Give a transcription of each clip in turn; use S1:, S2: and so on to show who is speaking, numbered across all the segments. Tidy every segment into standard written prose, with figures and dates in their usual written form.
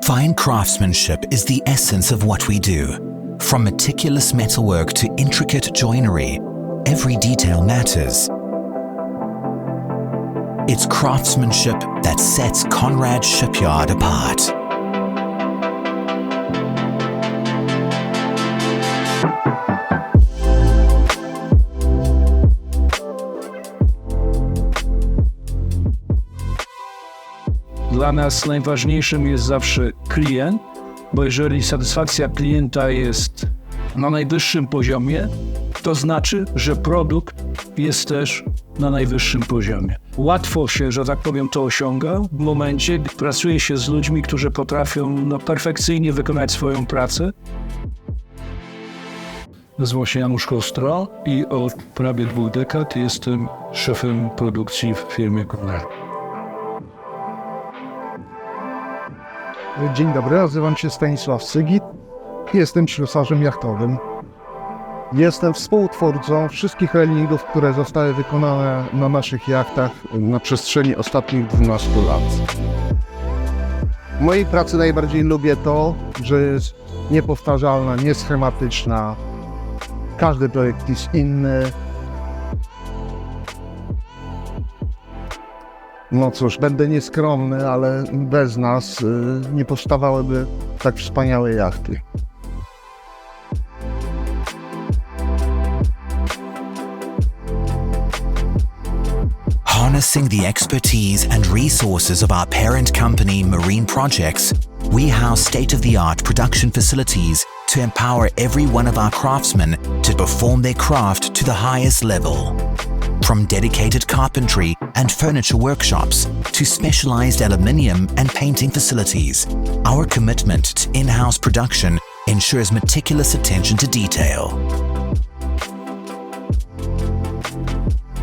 S1: Fine craftsmanship is the essence of what we do. From meticulous metalwork to intricate joinery, every detail matters. It's craftsmanship that sets Conrad Shipyard apart.
S2: Dla nas najważniejszym jest zawsze klient, bo jeżeli satysfakcja klienta jest na najwyższym poziomie, to znaczy, że produkt jest też na najwyższym poziomie. Łatwo się, że tak powiem, to osiąga w momencie, gdy pracuje się z ludźmi, którzy potrafią perfekcyjnie wykonać swoją pracę. Nazywam się Janusz Kostra i od prawie 2 dekad jestem szefem produkcji w firmie Conrad.
S3: Dzień dobry, nazywam się Stanisław Sygit. Jestem ślusarzem jachtowym. Jestem współtwórcą wszystkich reliefów, które zostały wykonane na naszych jachtach na przestrzeni ostatnich 12 lat. W mojej pracy najbardziej lubię to, że jest niepowtarzalna, nieschematyczna. Każdy projekt jest inny. No cóż, będę nieskromny, ale bez nas nie powstawałyby tak wspaniałe jachty.
S1: Harnessing the expertise and resources of our parent company, Marine Projects, we house state-of-the-art production facilities to empower every one of our craftsmen to perform their craft to the highest level. From dedicated carpentry and furniture workshops to specialized aluminium and painting facilities, our commitment to in-house production ensures meticulous attention to detail.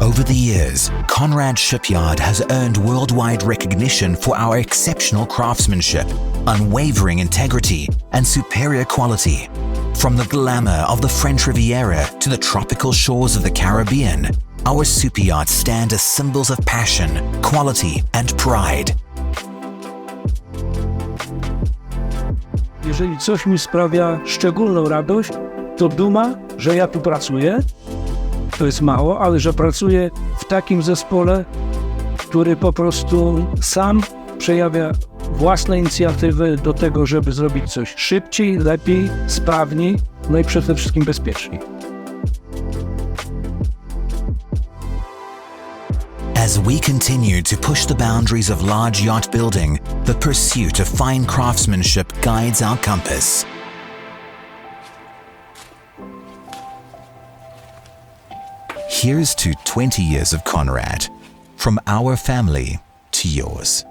S1: Over the years, Conrad Shipyard has earned worldwide recognition for our exceptional craftsmanship, unwavering integrity, and superior quality. From the glamour of the French Riviera to the tropical shores of the Caribbean, our superyachts stand as symbols of passion, quality, and pride.
S2: Jeżeli coś mi sprawia szczególną radość, to duma, że ja tu pracuję. To jest mało, ale że pracuję w takim zespole, który po prostu sam przejawia własne inicjatywy do tego, żeby zrobić coś szybciej, lepiej, sprawniej, no i przede wszystkim bezpieczniej.
S1: As we continue to push the boundaries of large yacht building, the pursuit of fine craftsmanship guides our compass. Here's to 20 years of Conrad, from our family to yours.